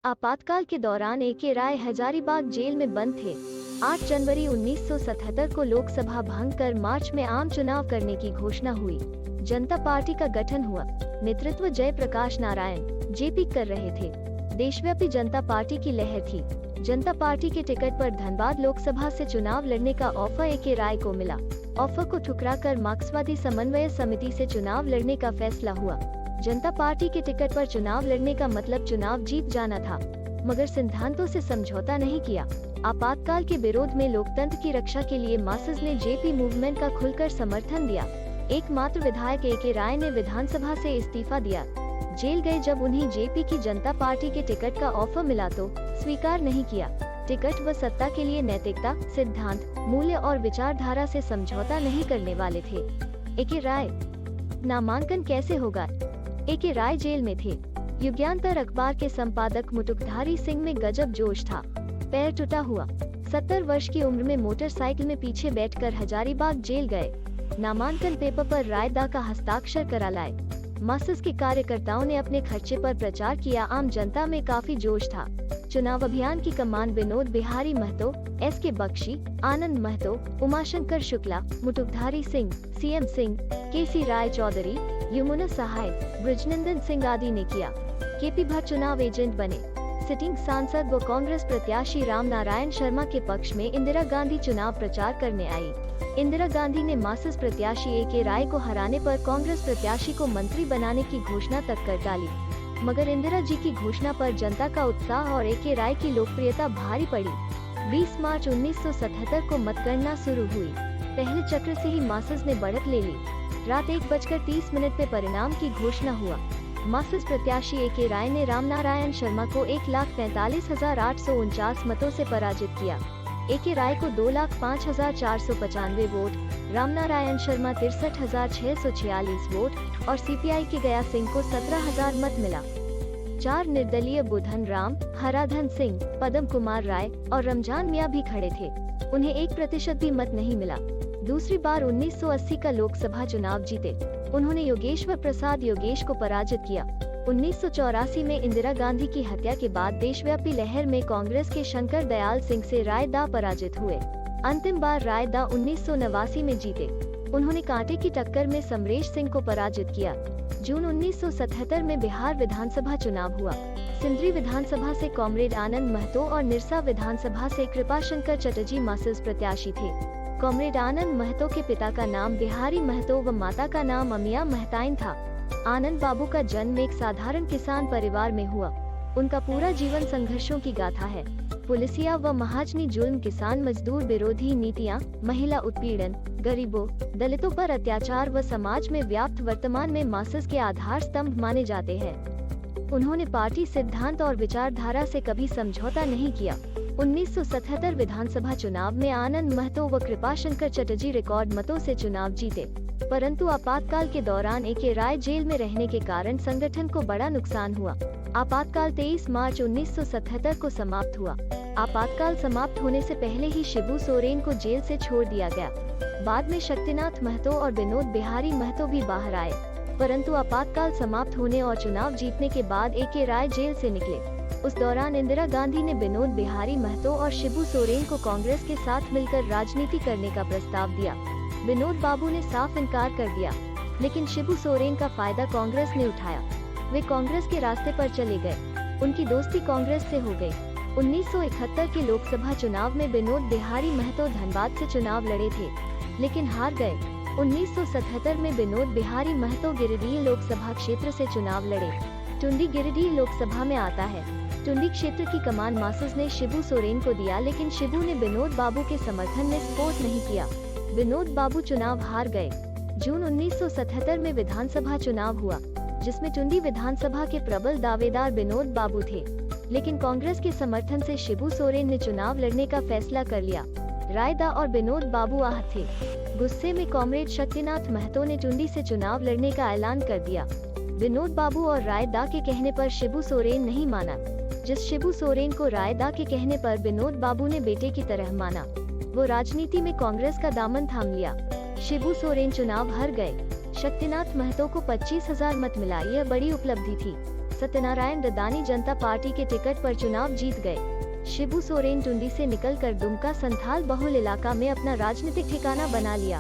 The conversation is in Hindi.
आपातकाल के दौरान ए.के. राय हजारीबाग जेल में बंद थे। 8 जनवरी 1977 को लोकसभा भंग कर मार्च में आम चुनाव करने की घोषणा हुई। जनता पार्टी का गठन हुआ। नेतृत्व जयप्रकाश नारायण जेपी कर रहे थे। देशव्यापी जनता पार्टी की लहर थी। जनता पार्टी के टिकट पर धनबाद लोकसभा से चुनाव लड़ने का ऑफर ए.के. राय को मिला। ऑफर को ठुकराकर मार्क्सवादी समन्वय समिति से चुनाव लड़ने का फैसला हुआ। जनता पार्टी के टिकट पर चुनाव लड़ने का मतलब चुनाव जीत जाना था, मगर सिद्धांतों से समझौता नहीं किया। आपातकाल के विरोध में लोकतंत्र की रक्षा के लिए मासेस ने जेपी मूवमेंट का खुलकर समर्थन दिया। एकमात्र विधायक ए.के. राय ने विधानसभा से इस्तीफा दिया। जेल गए जब उन्हें जेपी की जनता पार्टी के टिकट का ऑफर मिला तो स्वीकार नहीं किया। टिकट व सत्ता के लिए नैतिकता, सिद्धांत, मूल्य और विचारधारा से समझौता नहीं करने वाले थे। ए.के. राय नामांकन कैसे होगा? ए.के. राय जेल में थे। युगांतर अखबार के संपादक मुटुकधारी सिंह में गजब जोश था। पैर टूटा हुआ। 70 वर्ष की उम्र में मोटरसाइकिल में पीछे बैठकर हजारीबाग जेल गए। नामांकन पेपर पर रायदा का हस्ताक्षर करा लाए। मासेस के कार्यकर्ताओं ने अपने खर्चे पर प्रचार किया। आम जनता में काफी जोश था। चुनाव अभियान की कमान विनोद बिहारी महतो, एस.के. बख्शी, आनंद महतो, उमाशंकर शुक्ला, मुटुकधारी सिंह, सी.एम. सिंह, के.सी. राय चौधरी, यमुना सहाय, ब्रजनंदन सिंह आदि ने किया। के.पी. भट्ट चुनाव एजेंट बने। सिटिंग सांसद व कांग्रेस प्रत्याशी राम नारायण शर्मा के पक्ष में इंदिरा गांधी चुनाव प्रचार करने आई। इंदिरा गांधी ने मासेस प्रत्याशी ए.के. राय को हराने पर कांग्रेस प्रत्याशी को मंत्री बनाने की घोषणा तक कर डाली, मगर इंदिरा जी की घोषणा पर जनता का उत्साह और ए.के. राय की लोकप्रियता भारी पड़ी। 20 मार्च 1977 को मतगणना शुरू हुई। पहले चक्र से ही मासेस ने बढ़त ले ली। रात 1:30 पे परिणाम की घोषणा हुआ। मासेस प्रत्याशी ए.के. राय ने रामनारायण शर्मा को 1,45,849 मतों से पराजित किया। ए.के. राय को 2,05,495 वोट, रामनारायण शर्मा 63,646 वोट और सीपीआई के गया सिंह को 17,000 मत मिला। 4 निर्दलीय बुधन राम, हराधन सिंह, पदम कुमार राय और रमजान मियां भी खड़े थे। उन्हें 1% भी मत नहीं मिला। दूसरी बार 1980 का लोकसभा चुनाव जीते। उन्होंने योगेश्वर प्रसाद योगेश को पराजित किया। 1984 में इंदिरा गांधी की हत्या के बाद देशव्यापी लहर में कांग्रेस के शंकर दयाल सिंह से रायदा पराजित हुए। अंतिम बार रायदा 1989 में जीते। उन्होंने कांटे की टक्कर में समरेश सिंह को पराजित किया। जून 1977 में बिहार विधानसभा चुनाव हुआ। सिंदरी विधानसभा से कॉमरेड आनंद महतो और निरसा विधानसभा से कृपाशंकर चटर्जी मासेस प्रत्याशी थे। कॉमरेड आनंद महतो के पिता का नाम बिहारी महतो व माता का नाम अमिया महताइन था। आनंद बाबू का जन्म एक साधारण किसान परिवार में हुआ। उनका पूरा जीवन संघर्षों की गाथा है। पुलिसिया व महाजनी जुल्म, किसान मजदूर विरोधी नीतियां, महिला उत्पीड़न, गरीबों, दलितों पर अत्याचार व समाज में व्याप्त वर्तमान में मासेस के आधार स्तंभ माने जाते हैं। उन्होंने पार्टी सिद्धांत और विचारधारा से कभी समझौता नहीं किया। 1977 विधानसभा चुनाव में आनंद महतो व कृपाशंकर चटर्जी रिकॉर्ड मतों से चुनाव जीते, परंतु आपातकाल के दौरान ए.के. राय जेल में रहने के कारण संगठन को बड़ा नुकसान हुआ। आपातकाल 23 मार्च 1977 को समाप्त हुआ। आपातकाल समाप्त होने से पहले ही शिबू सोरेन को जेल से छोड़ दिया गया। बाद में शक्तिनाथ महतो और विनोद बिहारी महतो भी बाहर आए, परंतु आपातकाल समाप्त होने और चुनाव जीतने के बाद ए.के. राय जेल से निकले। उस दौरान इंदिरा गांधी ने विनोद बिहारी महतो और शिबू सोरेन को कांग्रेस के साथ मिलकर राजनीति करने का प्रस्ताव दिया। विनोद बाबू ने साफ इनकार कर दिया, लेकिन शिबू सोरेन का फायदा कांग्रेस ने उठाया। वे कांग्रेस के रास्ते पर चले गए। उनकी दोस्ती कांग्रेस से हो गई। 1971 के लोकसभा चुनाव में विनोद बिहारी महतो धनबाद से चुनाव लड़े थे, लेकिन हार गए। 1977 में विनोद बिहारी महतो गिरिडीह लोकसभा क्षेत्र से चुनाव लड़े। टुंडी गिरिडीह लोकसभा में आता है। टुंडी क्षेत्र की कमान मासेस ने शिबू सोरेन को दिया, लेकिन शिबू ने विनोद बाबू के समर्थन में सपोर्ट नहीं किया। विनोद बाबू चुनाव हार गए। जून 1977 में विधानसभा चुनाव हुआ, जिसमें टुंडी विधानसभा के प्रबल दावेदार विनोद बाबू थे, लेकिन कांग्रेस के समर्थन से शिबू सोरेन ने चुनाव लड़ने का फैसला कर लिया। रायदा और विनोद बाबू आहत थे। गुस्से में कॉमरेड शक्तिनाथ महतो ने टुंडी से चुनाव लड़ने का ऐलान कर दिया। विनोद बाबू और रायदा के कहने पर शिबू सोरेन नहीं माना। जिस शिबू सोरेन को रायदा के कहने पर विनोद बाबू ने बेटे की तरह माना, वो राजनीति में कांग्रेस का दामन थाम लिया। शिबू सोरेन चुनाव हार गए। शक्तिनाथ महतो को 25,000 मत मिला। यह बड़ी उपलब्धि थी। सत्यनारायण ददानी जनता पार्टी के टिकट पर चुनाव जीत गए। शिबू सोरेन टुंडी से निकलकर दुमका संथाल बहुल इलाका में अपना राजनीतिक ठिकाना बना लिया।